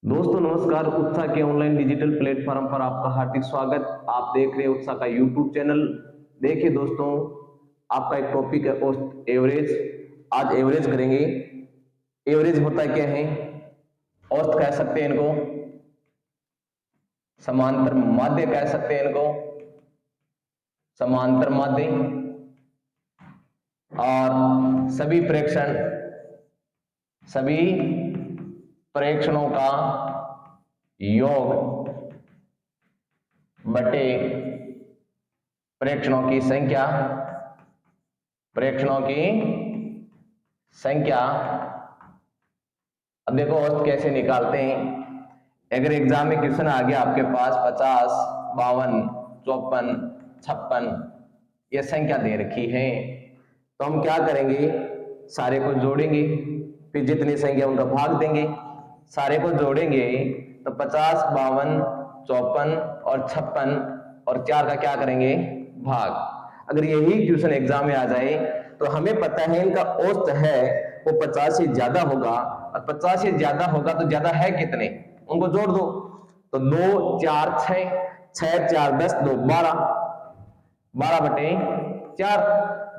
दोस्तों नमस्कार। उत्साह के ऑनलाइन डिजिटल प्लेटफॉर्म पर आपका हार्दिक स्वागत। आप देख रहे हैं उत्साह का यूट्यूब चैनल। देखिए दोस्तों, आपका एक टॉपिक है औसत एवरेज। आज एवरेज करेंगे। एवरेज होता क्या है? औसत कह सकते हैं इनको, समांतर माध्य कह सकते हैं इनको, समांतर माध्य और सभी प्रेक्षणों का योग बटे प्रेक्षणों की संख्या। अब देखो औसत कैसे निकालते हैं। अगर एग्जाम में क्वेश्चन आ गया आपके पास 50, 52, 54, 56 ये संख्या दे रखी है, तो हम क्या करेंगे? सारे को जोड़ेंगे, फिर जितनी संख्या उनका भाग देंगे। सारे को जोड़ेंगे तो 50, 52, 54 और 56 और 4 का क्या करेंगे? भाग। अगर यही क्वेश्चन एग्जाम में आ जाए तो हमें पता है इनका औसत है वो 50 से ज्यादा होगा, और 50 से ज्यादा होगा तो ज्यादा है कितने, उनको जोड़ दो। तो 2, 4, 6, 6, 4, 10, 2, 12, 12 बटे 4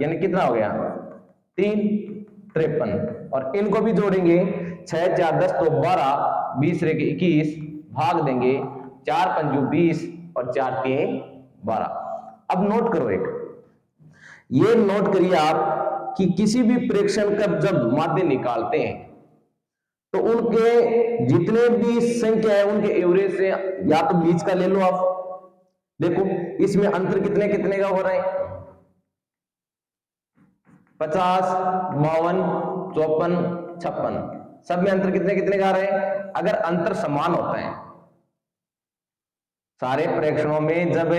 यानी कितना हो गया? 3, 53। और इनको भी जोड़ेंगे, 6, 4, 10, तो 12, 20 रह के 21, भाग देंगे 4, 5, 20 और 4 के 12। अब नोट करो, ये नोट करिए आप कि किसी भी प्रेक्षण का जब माध्य निकालते हैं तो उनके जितने भी संख्या है उनके एवरेज से या तो बीच का ले लो आप। देखो इसमें अंतर कितने कितने का हो रहा है? 50, 52, 54, 56 सब में अंतर कितने कितने का आ रहा है? अगर अंतर समान होता है सारे प्रेक्षणों में, जब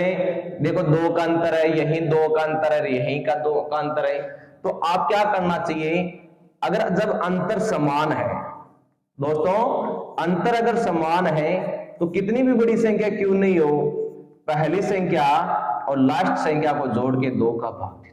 देखो 2 का अंतर है, यही 2 का अंतर है, यही का 2 का अंतर है, तो आप क्या करना चाहिए? अगर जब अंतर समान है दोस्तों, अंतर अगर समान है तो कितनी भी बड़ी संख्या क्यों नहीं हो, पहली संख्या और लास्ट संख्या को जोड़ के 2 का भाग दे दो।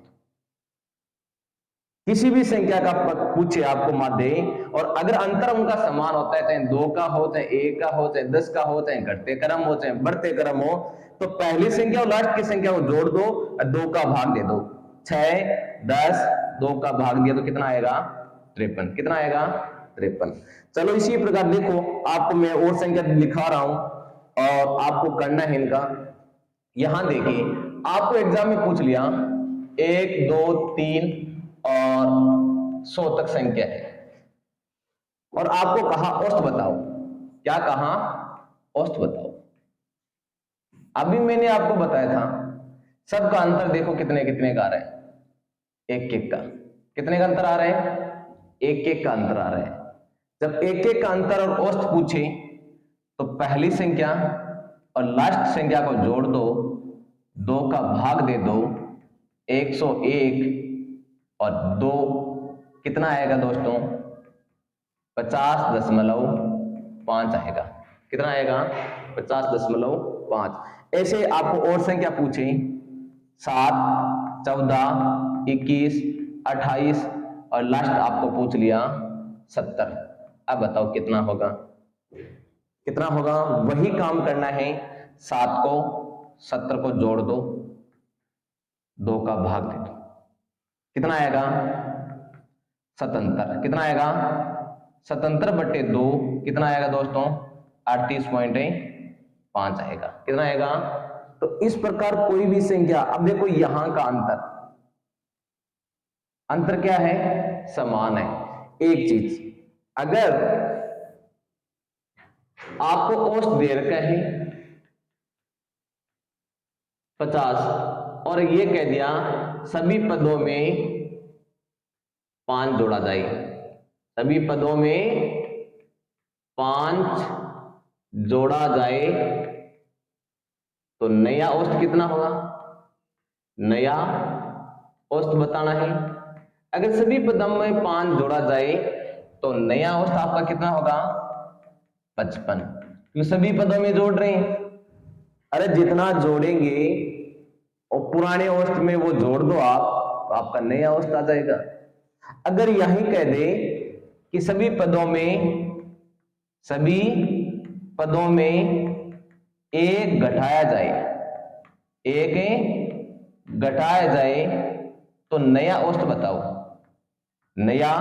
किसी भी संख्या का पूछे आपको माध्य, और अगर अंतर उनका समान होता है, चाहे 2 का हो, चाहे 1 का हो, चाहे 10 का हो, चाहे घटते क्रम हो, चाहे बढ़ते क्रम हो, तो पहली संख्या और लास्ट की संख्या को जोड़ दो और 2 का भाग दे दो। 6, 10, 2 का भाग दिया तो कितना आएगा? 53। कितना आएगा? 53। चलो इसी प्रकार देखो, आपको मैं और संख्या दिखा रहा हूं और आपको करना है इनका। यहां देखिए, आपको एग्जाम में पूछ लिया 1, 2, 3 और 100 तक संख्या है, और आपको कहा औसत बताओ। क्या कहा? औसत बताओ। अभी मैंने आपको बताया था सबका अंतर देखो कितने कितने का आ रहा है, 1-1 का। कितने का अंतर आ रहा है? 1-1 का अंतर आ रहा है। जब 1-1 का अंतर और औसत पूछे तो पहली संख्या और लास्ट संख्या को जोड़ दो, 2 का भाग दे दो, 101 और 2 कितना आएगा दोस्तों? 50.5 आएगा। कितना आएगा? 50.5। ऐसे आपको और संख्या पूछे 7, 14, 21, 28 और लास्ट आपको पूछ लिया 70। अब बताओ कितना होगा? कितना होगा? वही काम करना है, 7 को 70 को जोड़ दो, 2 का भाग दे दो, कितना आएगा? 77। कितना आएगा? 77/2 कितना आएगा दोस्तों? 38.5 आएगा। कितना आएगा? तो इस प्रकार कोई भी संख्या, अब देखो यहां का अंतर क्या है? समान है। एक चीज, अगर आपको औसत दे रखा है 50 और ये कह दिया सभी पदों में 5 जोड़ा जाए, सभी पदों में 5 जोड़ा जाए, तो नया औसत कितना होगा? नया औसत बताना है। अगर सभी पदों में 5 जोड़ा जाए तो नया औसत आपका कितना होगा? 55। क्यों सभी पदों में जोड़ रहे हैं? अरे जितना जोड़ेंगे और पुराने औसत में वो जोड़ दो आप, तो आपका नया औसत आ जाएगा। अगर यही कह दे कि सभी पदों में एक घटाया जाए, एक घटाया जाए तो नया औसत बताओ। नया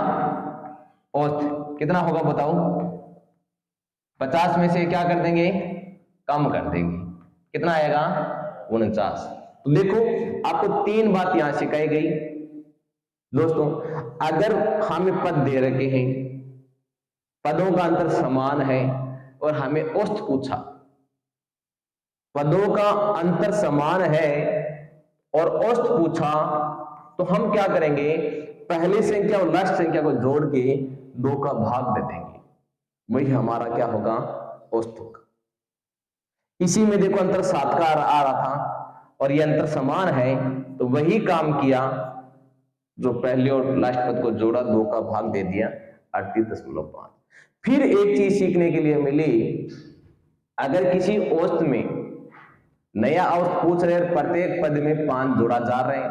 औसत कितना होगा बताओ। 50 में से क्या कर देंगे, कम कर देंगे, कितना आएगा 49। तो देखो आपको 3 बात यहां सिखाई गई दोस्तों। अगर हमें पद दे रखे हैं, पदों का अंतर समान है और हमें औसत पूछा, पदों का अंतर समान है और औसत पूछा, तो हम क्या करेंगे, पहली संख्या और लास्ट संख्या को जोड़ के 2 का भाग दे देंगे, वही हमारा क्या होगा, औसत होगा। इसी में देखो अंतर 7 का आ रहा था और ये अंतर समान है, तो वही काम किया, जो पहले और लास्ट पद को जोड़ा, 2 का भाग दे दिया, 38.5। फिर एक चीज सीखने के लिए मिली, अगर किसी औसत में नया औसत पूछ रहे, प्रत्येक पद में 5 जोड़ा जा रहे हैं,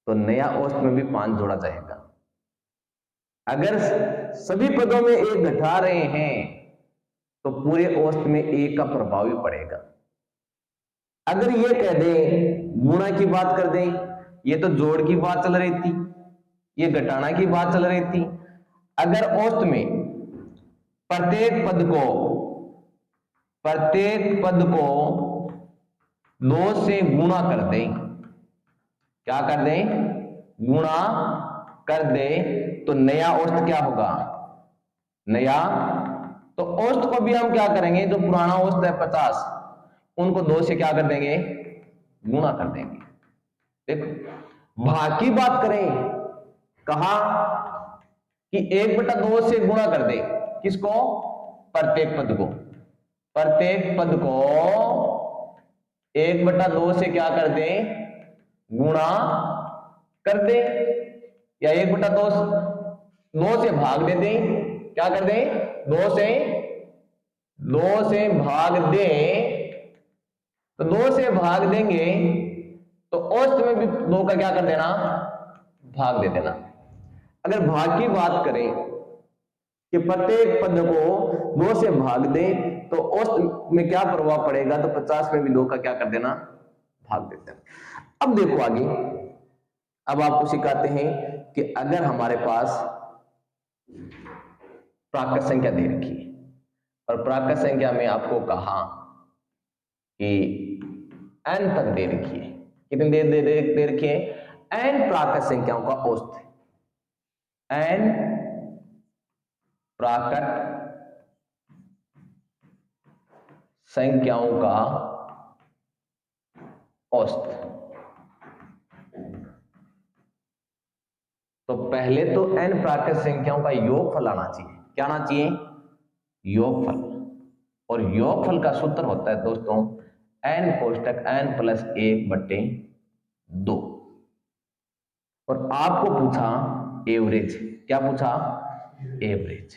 तो नया औसत में भी 5 जोड़ा जाएगा। अगर सभी पदों में 1 घटा रहे हैं, तो पूरे औसत में 1 का प्रभाव भी पड़ेगा। अगर ये कह दें, गुणा की बात कर दें, ये तो जोड़ की बात चल रही थी, ये घटाना की बात चल रही थी। अगर औसत में प्रत्येक पद को 2 से गुणा कर दें, क्या कर दें, गुणा कर दे, तो नया औसत क्या होगा, नया। तो औसत को भी हम क्या करेंगे, जो पुराना औसत है 50, उनको 2 से क्या कर देंगे, गुणा कर देंगे। देखो भाग की बात करें, कहा कि 1/2 से गुणा कर दे, किसको, प्रत्येक पद को। प्रत्येक पद को 1/2 से क्या कर दे, गुणा कर दे, या 1/2 से भाग दे दे, क्या कर दे, 2 से भाग दे। तो 2 से भाग देंगे तो औसत में भी 2 का क्या कर देना, भाग दे देना। अगर भाग की बात करें कि प्रत्येक पद को 2 से भाग दे, तो औसत में क्या प्रभाव पड़ेगा, तो 50 में भी 2 का क्या कर देना, भाग दे देना। अब देखो आगे, अब आपको सिखाते हैं कि अगर हमारे पास प्राकृत संख्या दे रखी है, और प्राकृत संख्या में आपको कहा कि n तक दे रखी है, कितनी दे रखी है, n प्राकृत संख्याओं का औसत है, n प्राकृत संख्याओं का औसत। तो पहले तो n प्राकृत संख्याओं का योगफल आना चाहिए, क्या आना चाहिए, योगफल। और योगफल का सूत्र होता है दोस्तों n कोष्टक n + 1/2। और आपको पूछा एवरेज, क्या पूछा, एवरेज।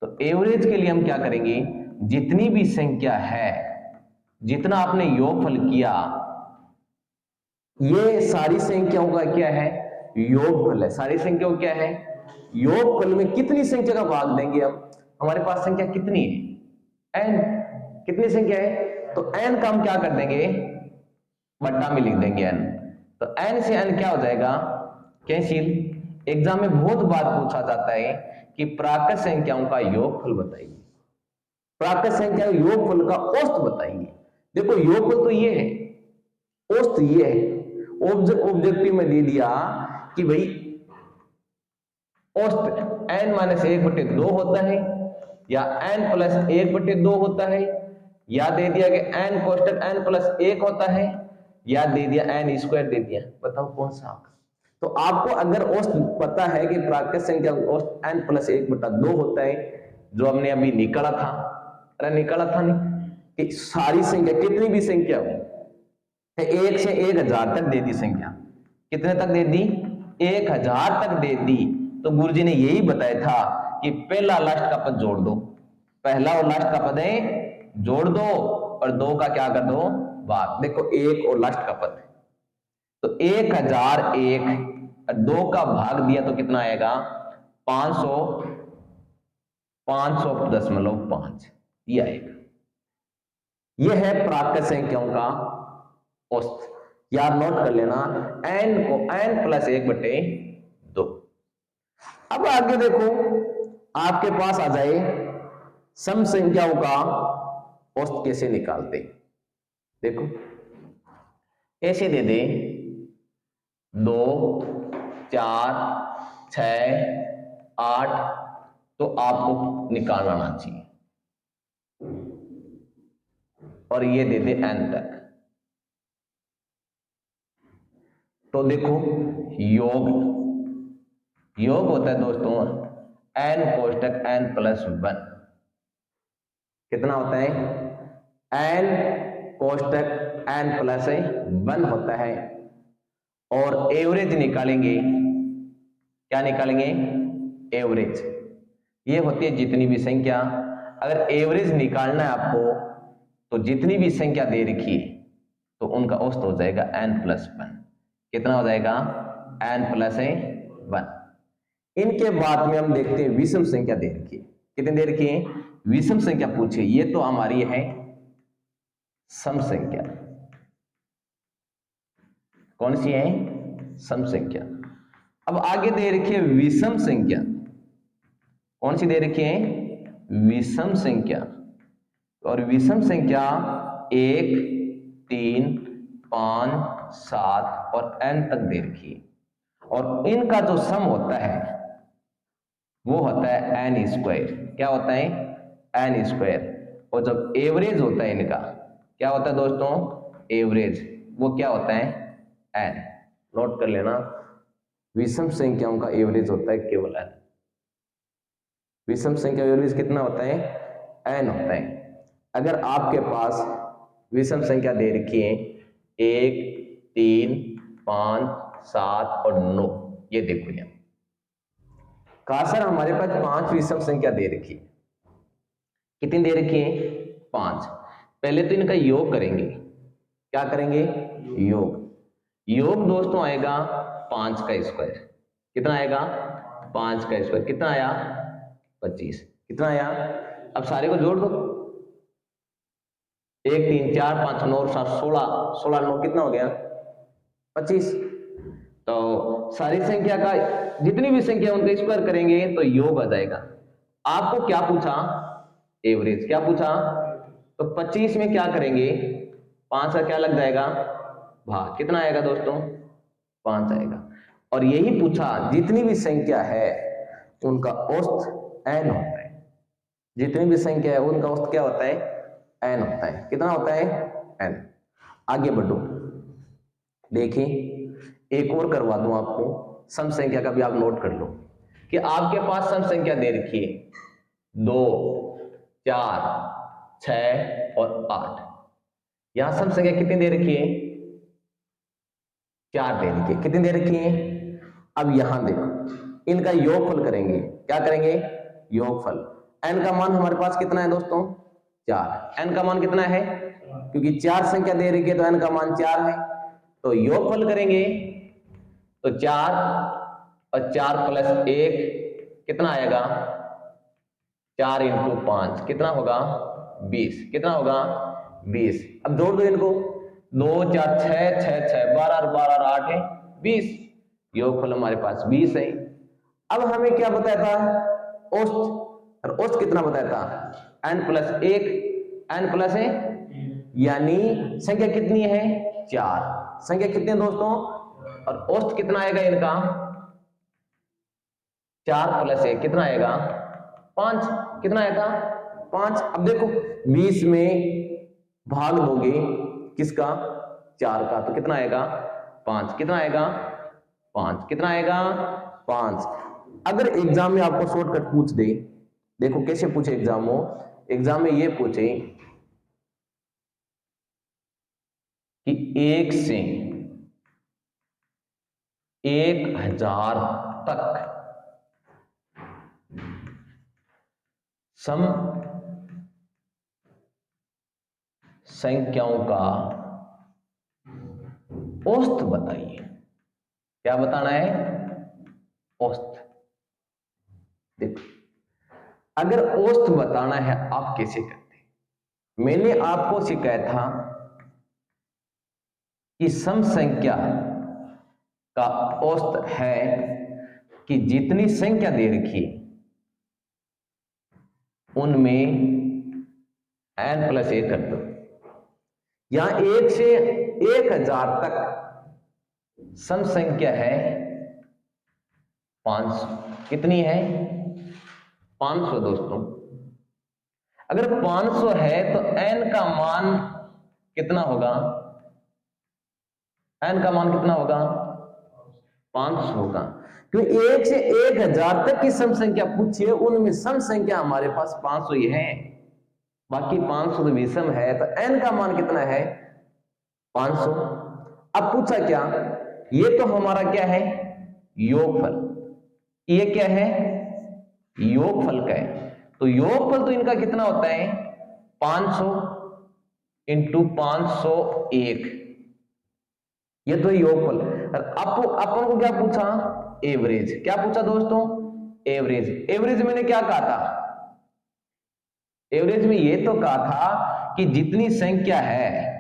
तो एवरेज के लिए हम क्या करेंगे, जितनी भी संख्या है, जितना आपने योगफल किया, ये सारी संख्याओं का क्या है, योगफल है। सारी संख्याओं क्या है, योगफल में कितनी संख्या का भाग देंगे हम, हमारे पास संख्या कितनी है, n, कितनी संख्या है, तो n का हम क्या कर देंगे, बट्टा में लिख देंगे n। तो n से n क्या हो जाएगा, कैंसिल। एग्जाम में बहुत बार पूछा जाता है कि प्राकृत संख्याओं का योगफल बताइए, प्राकृत संख्या योगफल का औसत बताइए। देखो योगफल तो ये है, औसत ये है। ऑब्जेक्टिव में दे दिया कि भाई औसत n-1/2 होता है, या n + 1/2 होता है, या दे दिया कि n कोष्टक n + 1 होता है, या दे दिया n² दे दिया। बताओ कौन सा होगा। तो आपको अगर औसत पता है कि प्राकृत संख्या औसत n + 1/2 होता है, जो हमने अभी निकाला था, अरे निकाला था नहीं, कि सारी संख्या कितनी भी संख्या हो, 1 से 1000 तक दे दी संख्या, कितने तक दे दी, 1000 तक दे दी। तो गुरुजी ने यही बताया था कि पहला लास्ट का पद जोड़ दो, पहला और लास्ट का पद है जोड़ दो, और 2 का क्या कर दो, भाग। देखो 1 और लास्ट का पद है, तो 1001 और 2 का भाग दिया तो कितना आएगा, 500.5। ये आएगा। ये है प्राकृत संख्याओं का औसत। याद नोट कर लेना, n को n+1/2। अब आगे देखो, आपके पास आ जाए सम संख्याओं का औसत कैसे निकालते। देखो ऐसे दे दे 2, 4, 6, 8, तो आपको निकालना आना चाहिए, और ये दे दे n तक। तो देखो योग होता है दोस्तों n कोष्टक n+1। कितना होता है? n कोष्टक n+1 होता है। और एवरेज निकालेंगे, क्या निकालेंगे? एवरेज। ये होती है जितनी भी संख्या, अगर एवरेज निकालना है आपको, तो जितनी भी संख्या दे रखी है तो उनका औसत हो जाएगा n+1। कितना हो जाएगा? n+1। इनके बाद में हम देखते हैं विषम संख्या दे रखी है। कितनी दे रखी है? विषम संख्या पूछे, ये तो हमारी है सम संख्या। कौन सी है? सम संख्या। अब आगे दे रखी है विषम संख्या। कौन सी दे रखी है? विषम संख्या। और विषम संख्या 1, 3, 5, 7 और n तक दे रखी है। और इनका जो सम होता है वो होता है n²। क्या होता है? n²। और जब एवरेज होता है इनका, क्या होता है दोस्तों? एवरेज। वो क्या होता है? n। नोट कर लेना, विषम संख्याओं का एवरेज होता है केवल n। विषम संख्या एवरेज कितना होता है? n होता है। अगर आपके पास विषम संख्या दे रखी है 1, 3, 5, 7 और 9, ये देखो यहाँ सर हमारे पास 5 विषम संख्या दे रखी है। कितनी दे रखी है? 5। पहले तो इनका योग करेंगे। क्या करेंगे? योग दोस्तों आएगा 5 का स्क्वायर। कितना आएगा? 5 का स्क्वायर। कितना आया? 25। कितना आया? अब सारे को जोड़ दो, 1, 3, 4, 5, 9, 7, 16, 16, 9 कितना हो गया? 25। तो सारी संख्या का जितनी भी संख्या उनका स्क्वायर करेंगे तो योग आ जाएगा। आपको क्या पूछा? एवरेज। क्या पूछा? तो 25 में क्या करेंगे? 5 का क्या लग जाएगा? भाग। कितना आएगा दोस्तों? 5 आएगा। और यही पूछा जितनी भी संख्या है उनका औसत n होता है। जितनी भी संख्या है उनका औसत क्या होता है? n होता है। कितना होता है? n। आगे बढ़ो, देखिए एक और करवा दूं आपको, सम संख्या का भी आप नोट कर लो कि आपके पास सम संख्या दे रखी है 2, 4, 6 और 8। यहां सम संख्या कितनी दे रखी है? 4 दे रखी है। कितनी दे रखी है? अब यहां देखो, इनका योगफल करेंगे। क्या करेंगे? योगफल। n का मान हमारे पास कितना है दोस्तों? 4। n का मान कितना है? क्योंकि 4 संख्या दे रखी है तो n का मान 4 है। तो योगफल करेंगे तो 4 और 4 + 1 कितना आएगा? 4 × 5 कितना होगा? 20। कितना होगा? 20। अब जोड़ दो इनको, 2, 4, 6, 6, 6, 12 और 12 और 8 है 20। योगफल हमारे पास 20 है। अब हमें क्या बताया था? औसत। और औसत कितना बताया था? n+1। n+1 यानी संख्या कितनी है? 4। संख्या कितनी है दोस्तों? और औसत कितना आएगा इनका? 4 + 1 कितना आएगा? 5। कितना आएगा? 5। अब देखो 20 में भाग दोगे किसका? 4 का, तो कितना आएगा? 5। कितना आएगा? 5। कितना आएगा? 5। अगर एग्जाम में आपको शॉर्टकट पूछ दे, देखो कैसे पूछे एग्जाम में ये पूछे कि 1 से 1000 तक सम संख्याओं का औसत बताइए। क्या बताना है? औसत। देखो अगर औसत बताना है आप कैसे करते हैं? मैंने आपको सिखाया था कि सम संख्या का औसत है कि जितनी संख्या दे रखी उनमें n+1 कर दो। यहां 1 से 1000 तक सम संख्या है 500। कितनी है? 500 दोस्तों। अगर 500 है तो n का मान कितना होगा? n का मान कितना होगा? 500 होगा। क्योंकि 1 से 1000 तक की सम संख्या पूछिए, उनमें सम संख्या हमारे पास 500 ही है, बाकी 500 तो विषम है, तो n का मान कितना है? 500। अब पूछा क्या? ये तो हमारा क्या है? योगफल। ये क्या है? योगफल का है। तो योगफल तो इनका कितना होता है? 500 × 501। ये तो योगफल। अपन को क्या पूछा? एवरेज। क्या पूछा दोस्तों? एवरेज। एवरेज मैंने क्या कहा था? एवरेज में ये तो कहा था कि जितनी संख्या है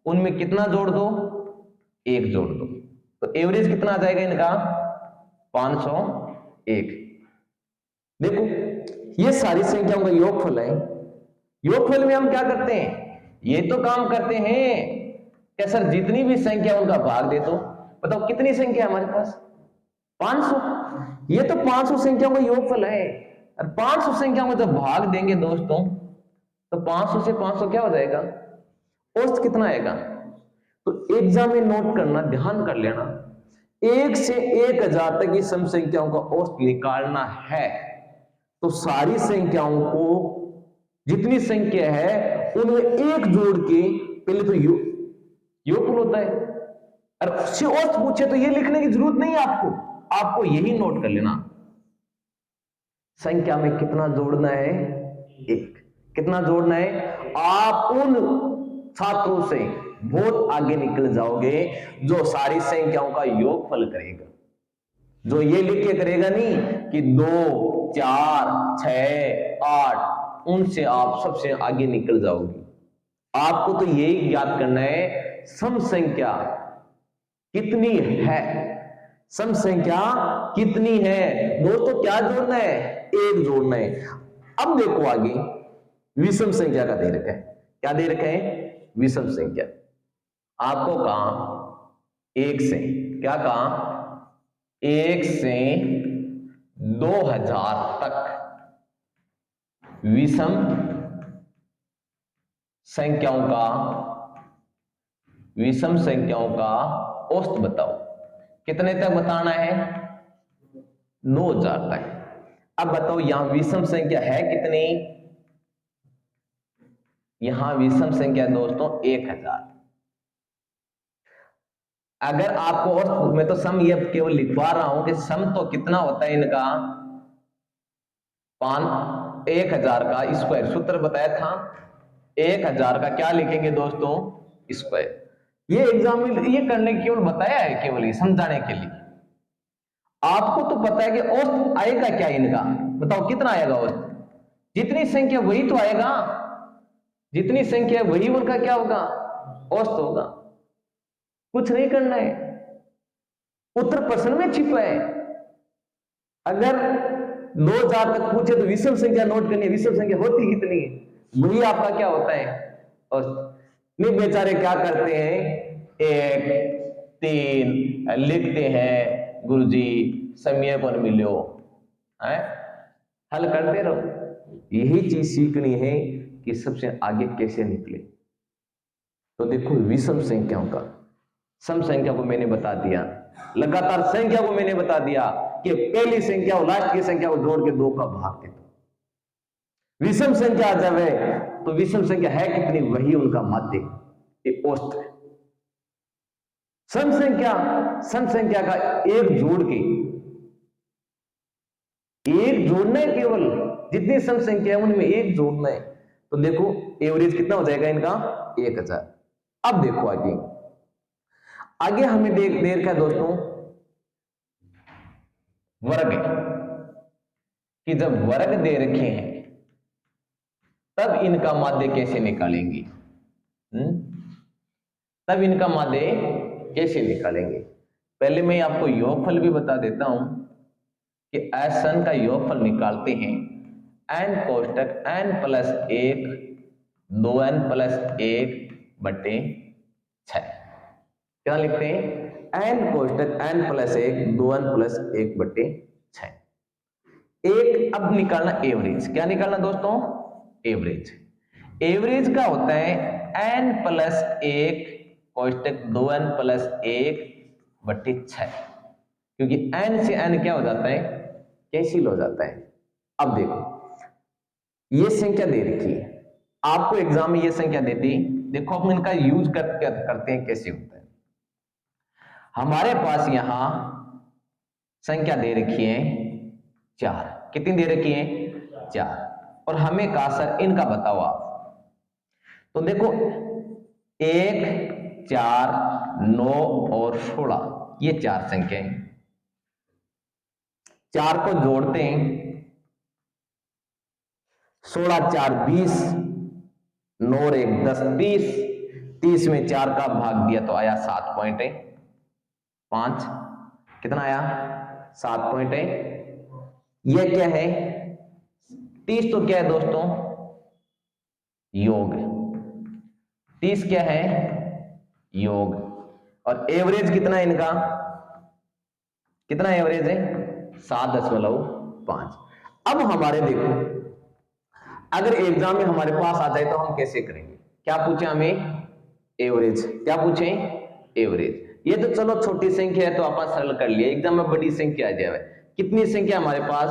उनमें कितना जोड़ दो? 1 जोड़ दो। तो एवरेज कितना आ जाएगा इनका? 501। देखो ये सारी संख्याओं का योगफल है। योगफल में हम क्या करते हैं? ये तो काम करते हैं कि सर जितनी भी संख्या उनका भाग दे दो। बताओ कितनी संख्या है हमारे पास? 500। ये तो 500 संख्याओं का योगफल है। और 500 संख्याओं में जब भाग देंगे दोस्तों तो 500 से 500 क्या हो जाएगा? औसत कितना आएगा? तो एग्जाम में नोट करना, ध्यान कर लेना, 1 से 1000 तक की सम संख्याओं का औसत निकालना है तो सारी संख्याओं को, जितनी संख्या है उनमें 1 जोड़ के, पहले तो योगफल होता है, और उससे औसत पूछे तो ये लिखने की जरूरत नहीं है आपको यही नोट कर लेना। संख्या में कितना जोड़ना है? 1। कितना जोड़ना है? आप उन छात्रों से बहुत आगे निकल जाओगे जो सारी संख्याओं का योगफल करेगा, जो ये लिख के करेगा नहीं कि 2, 4, 6, 8, उनसे आप सबसे आगे निकल जाओगे। आपको तो यही ज्ञात करना है सम संख्या कितनी है। सम संख्या कितनी है दोस्तों? क्या जोड़ना है? 1 जोड़ना है। अब देखो आगे विषम संख्या का दे रखा है। क्या दे रखा है? विषम संख्या। आपको कहा 1 से, क्या कहा? 1 से 2000 तक विषम संख्याओं का औसत बताओ। कितने तक बताना है? 9000 तक। अब बताओ यहां विषम संख्या है कितनी? यहां विषम संख्या दोस्तों 1000। अगर आपको, और मैं तो सम ये केवल लिखवा रहा हूं कि सम तो कितना होता है इनका? 1000 का स्क्वायर। सूत्र बताया था 1000 का क्या लिखेंगे दोस्तों? स्क्वायर। ये एग्जाम में ये करने केवल बताया है, केवल ये समझाने के लिए। आपको तो पता है कि औसत आएगा क्या इनका? बताओ कितना आएगा औसत? जितनी संख्या वही तो आएगा, जितनी संख्या वही उनका क्या होगा? औसत होगा। कुछ नहीं करना है, उत्तर प्रश्न में छिपा है। अगर 2000 तक पूछे तो विषम संख्या नोट करनी है। विषम संख्या होती कितनी है, वही आपका क्या होता है? औसत। नहीं बेचारे क्या करते हैं, 1, 3 लिखते हैं, गुरुजी समय पर मिलो, हल करते रहो। यही चीज सीखनी है कि सबसे आगे कैसे निकले। तो देखो विषम संख्याओं का, सम संख्या को मैंने बता दिया, लगातार संख्या को मैंने बता दिया कि पहली संख्या और लास्ट की संख्या को जोड़ के 2 का भाग दे दो। विषम संख्या आ जाए तो विषम संख्या है कितनी, वही उनका माध्य, एक औसत है। सम संख्या का 1 जोड़ के, 1 जोड़ना है केवल, जितनी सम संख्या है उनमें 1 जोड़ना है। तो देखो एवरेज कितना हो जाएगा इनका? 1000। अब देखो आगे हमें दे रखा है दोस्तों वर्ग, कि जब वर्ग दे रखे हैं तब इनका माध्य कैसे निकालेंगे? तब इनका माध्य कैसे निकालेंगे? पहले मैं आपको योगफल भी बता देता हूं कि एन का योगफल निकालते हैं n कोष्टक n plus 1 2n plus 1 बटे 6। क्या लिखते हैं? n कोष्टक n plus 1 2n plus 1 बटे 6। एक अब निकालना एवरेज। क्या निकालना दोस्तों? एवरेज। एवरेज का होता है n प्लस 1 कोष्टक 2n प्लस 1 बटे 6, क्योंकि n से n क्या हो जाता है? कैंसिल हो जाता है। अब देखो, ये संख्या दे रखी है आपको एग्जाम में, ये संख्या देती, देखो हम इनका यूज करते हैं कैसे होता है। हमारे पास यहां संख्या दे रखी है 4। कितनी दे रखी है? 4। और हमें कहा सर इनका बताओ आप। तो देखो 1 4 9 और 16, ये 4 संख्याएं। 4 को जोड़ते हैं, 16 4 20, 9 और 1 10 30, 30 में 4 का भाग दिया तो आया 7.5। कितना आया? 7 है। यह क्या है? 30 तो क्या है दोस्तों? योग। 30 क्या है? योग। और एवरेज कितना है इनका? कितना एवरेज है? 7.5। अब हमारे देखो, अगर एग्जाम में हमारे पास आ जाए तो हम कैसे करेंगे? क्या पूछे हमें? एवरेज। क्या पूछे? एवरेज। ये तो चलो छोटी संख्या है तो अपन सरल कर लिया, एग्जाम में बड़ी संख्या आ जाए। कितनी संख्या हमारे पास?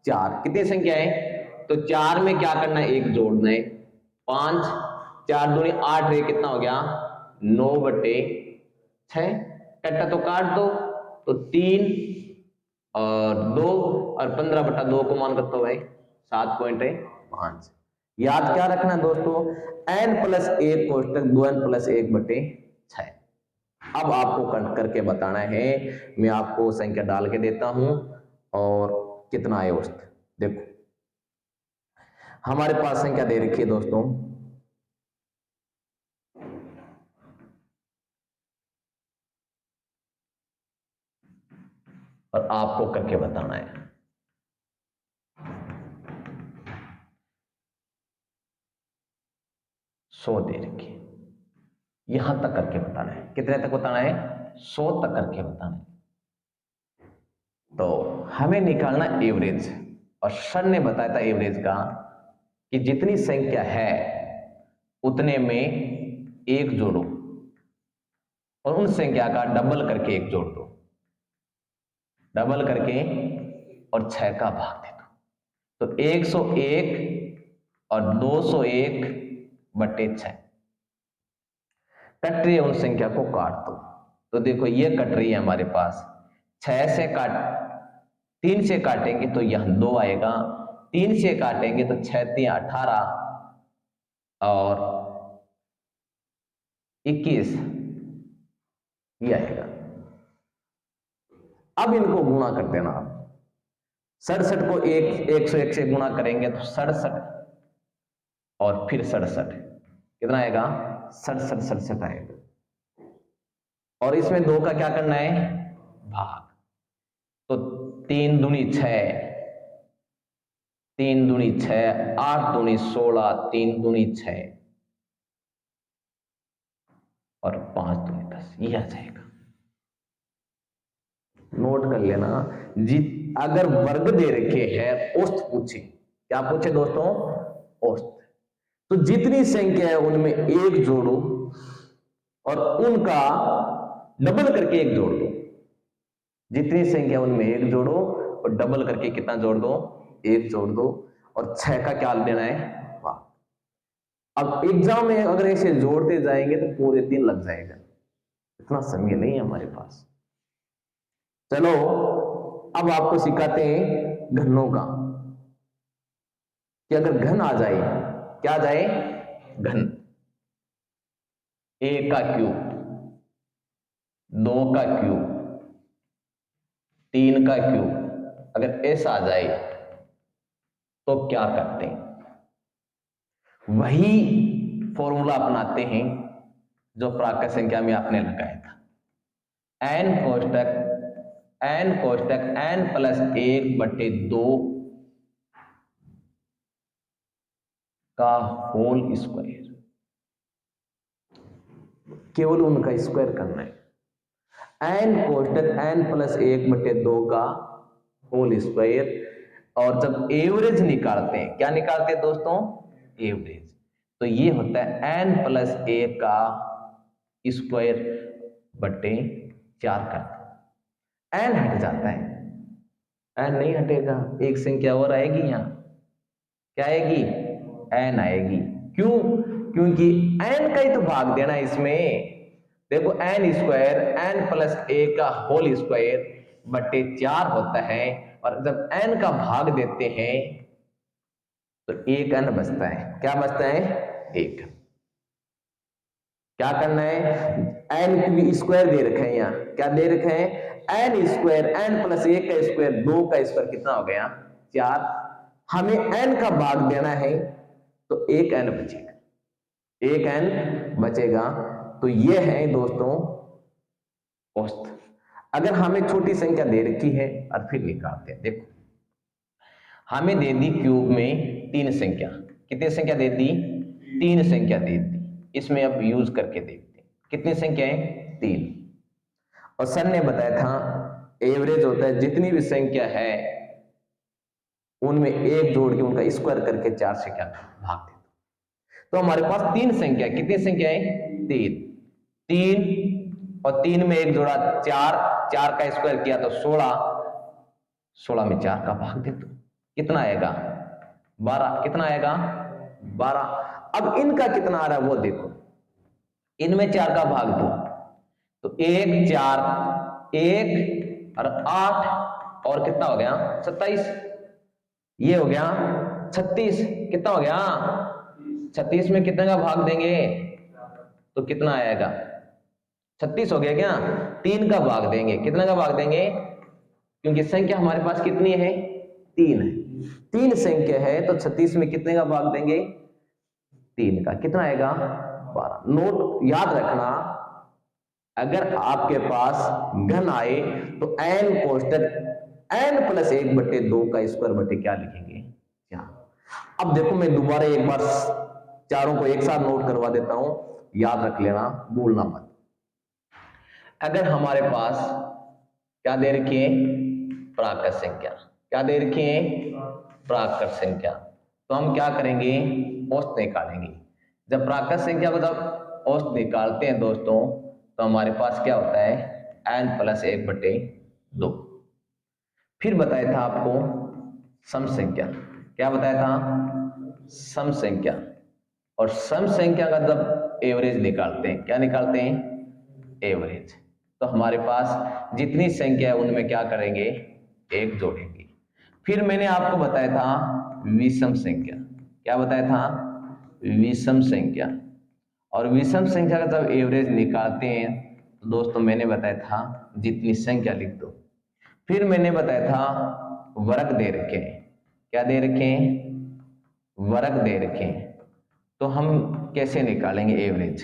4। कितनी संख्या है? तो 4 में क्या करना है? 1 जोड़ना है। 5 4 दूनी 8 रे, कितना हो गया? 9 बटे 6। कट्टा तो काट दो, तो 3 और 2 और 15 बटा 2 को मान करते हो भाई 7.5। याद क्या रखना दोस्तों? n प्लस 1 कोष्टक 2n प्लस 1 बटे 6। अब आपको करके बताना है। मैं आपको संख्या डाल के देता हूं और कितना है औसत। देखो हमारे पास संख्या दे रखी है दोस्तों, और आपको करके बताना है। सौ दे रखी है, यहां तक करके बताना है। कितने तक बताना है? 100 तक करके बताना है। तो हमें निकालना एवरेज, और सर ने बताया था एवरेज का कि जितनी संख्या है उतने में 1 जोड़ो और उन संख्या का डबल करके 1 जोड़ दो, डबल करके और 6 का भाग दे दो। तो 101 और 201 बटे 6 कट रही है, उन संख्या को काट दो। तो देखो ये कट रही है हमारे पास 6 से काट, 3 से काटेंगे तो यहां 2 आएगा, 3 से काटेंगे तो 6 3 18 और 21 ये आएगा। अब इनको गुणा कर देना आप। 67 को 101 से गुणा करेंगे तो 67 और फिर 67, कितना आएगा? 67 आएगा। और इसमें 2 का क्या करना है? भाग। तो 3 दूनी 6, 3 दूनी 6, 8 दूनी 16, 3 दूनी 6 और 5 दूनी 10, ये आ जाएगा। नोट कर लेना जी। अगर वर्ग दे रखे हैं, औसत पूछे, क्या पूछे दोस्तों? औसत। तो जितनी संख्या है उनमें 1 जोड़ो और उनका डबल करके 1 जोड़ दो। जितनी संख्या उनमें 1 जोड़ो और डबल करके कितना जोड़ दो? 1 जोड़ दो। और 6 का क्या देना है? वाह। अब एग्जाम में अगर ऐसे जोड़ते जाएंगे तो पूरे दिन लग जाएगा, इतना समय नहीं है हमारे पास। चलो अब आपको सिखाते हैं घनों का, कि अगर घन आ जाए, क्या आ जाए? घन। 1 का क्यूब, 2 का क्यूब, 3 का क्यूब, अगर ऐसा आ जाए तो क्या करते हैं? वही फॉर्मूला अपनाते हैं जो प्राकृत संख्या में आपने लगाया था, n कोष्टक n प्लस 1/2 का होल स्क्वायर, केवल उनका स्क्वायर करना है। n कोष्टक n प्लस 1/2 का होल स्क्वायर, और जब एवरेज निकालते हैं, क्या निकालते हैं दोस्तों? एवरेज। तो ये होता है n प्लस 1 का स्क्वायर बटे 4 का। n हट जाता है, n नहीं हटेगा, एक संख्या और आएगी यहाँ, क्या आएगी? n आएगी। क्यों? क्योंकि n का ही तो भाग देना है इसमें। देखो n स्क्वायर n प्लस 1 का होल स्क्वायर बटे 4 होता है, और जब n का भाग देते हैं तो 1 n बचता है। क्या बचता है? 1। क्या करना है? n स्क्वायर दे रखे हैं यहाँ, क्या दे रखे हैं? n स्क्वायर n प्लस 1 का स्क्वायर, 2 का स्क्वायर कितना हो गया? 4। हमें n का भाग देना है तो 1 n बचेगा, 1 n बचेगा। तो ये है दोस्तों औसत। अगर हमें छोटी संख्या दे रखी है और फिर निकालते हैं, देखो हमें दे दी क्यूब में 3 संख्या, कितनी संख्या दे दी? 3 संख्या दे दी। इसमें अब यूज करके देखते हैं, कितनी संख्याएं? 3। और सर ने बताया था एवरेज होता है जितनी भी संख्या है उनमें एक जोड़ के उनका स्क्वायर करके 4 से क्या भाग देते। तो हमारे पास 3 संख्या, कितनी संख्याएं? 3 और 3 में एक जोड़ा 4, 4 का स्क्वायर किया तो 16, 16 में 4 का भाग दे दो, कितना आएगा? 12। कितना आएगा? 12। अब इनका कितना आ रहा है वो देखो, इनमें 4 का भाग दो तो 1 4 1 और 8 और कितना हो गया? 27। ये हो गया 36। कितना हो गया? 36 में कितने का भाग देंगे तो कितना आएगा? 36 हो गया क्या? 3 का भाग देंगे। कितना का भाग देंगे? क्योंकि संख्या हमारे पास कितनी है? 3 है। 3 संख्या है तो 36 में कितने का भाग देंगे? 3 का। कितना आएगा? 12। नोट याद रखना, अगर आपके पास घन आए तो n कोष्टक n प्लस 1/2 का स्क्वायर बटे क्या लिखेंगे? 4। अब देखो मैं दोबारा एक बार चारों को एक साथ नोट करवा देता हूं, याद रख लेना, भूलना मत। अगर हमारे पास क्या दे रखी है? प्राकृत संख्या। क्या दे रखी है? प्राकृत संख्या। तो हम क्या करेंगे? औसत निकालेंगे। जब प्राकृत संख्या को जब औसत निकालते हैं दोस्तों तो हमारे पास क्या होता है? n plus 1/2। फिर बताया था आपको सम संख्या। क्या बताया था? सम संख्या। और सम संख्या का जब एवरेज निकालते हैं, क्या निकालते हैं? एवरेज। तो हमारे पास जितनी संख्या है उनमें क्या करेंगे? 1 जोड़ेंगे। फिर मैंने आपको बताया था विषम संख्या। क्या बताया था? विषम संख्या। और विषम संख्या का जब एवरेज निकालते हैं तो दोस्तों मैंने बताया था जितनी संख्या लिख दो। फिर मैंने बताया था वर्ग दे रखे हैं। क्या दे रखे हैं? वर्ग दे रखे हैं। तो हम कैसे निकालेंगे एवरेज?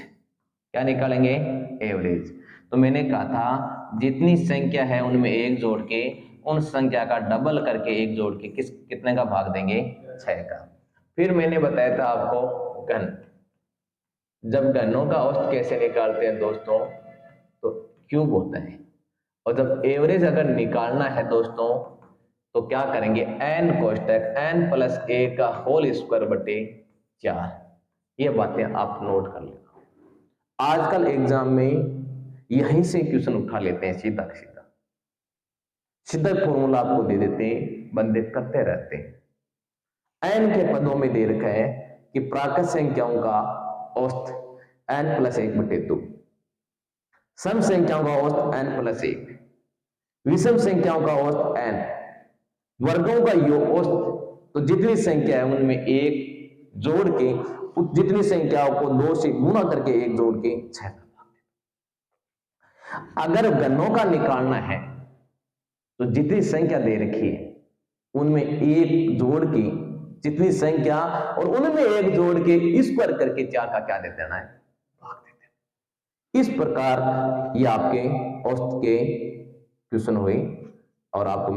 क्या निकालेंगे? एवरेज। तो मैंने कहा था जितनी संख्या है उनमें 1 जोड़ के उन संख्या का डबल करके 1 जोड़ के कितने का भाग देंगे? 6 का। फिर मैंने बताया था आपको घन। जब घनों का औसत कैसे निकालते हैं दोस्तों तो क्यूब होता है। और जब एवरेज अगर निकालना है दोस्तों तो क्या करेंगे? n कोष्टक n प्लस 1 का होल स्क्वायर बटे 4। ये बातें आप नोट कर लेना। आजकल एग्जाम में यहीं से क्वेश्चन उठा लेते हैं, सीधा सीधा सीधा फॉर्मूला आपको दे देते हैं, बंदे करते रहते हैं। n के पदों में दे रखा है कि प्राकृत संख्याओं का औसत n प्लस 1/2, सम संख्याओं का औसत n प्लस 1, विषम संख्याओं का औसत n, वर्गों का योग औसत। तो जितनी संख्या है उनमें 1 जोड़ के जितनी संख्याओं को 2 से गुणा करके 1 जोड़ के 6। अगर घनों का निकालना है तो जितनी संख्या दे रखी है उनमें 1 जोड़ के जितनी संख्या और उनमें एक जोड़ के स्क्वायर करके 4 का क्या दे देना है, भाग दे देना। इस प्रकार ये आपके औसत के क्वेश्चन हुए और आपको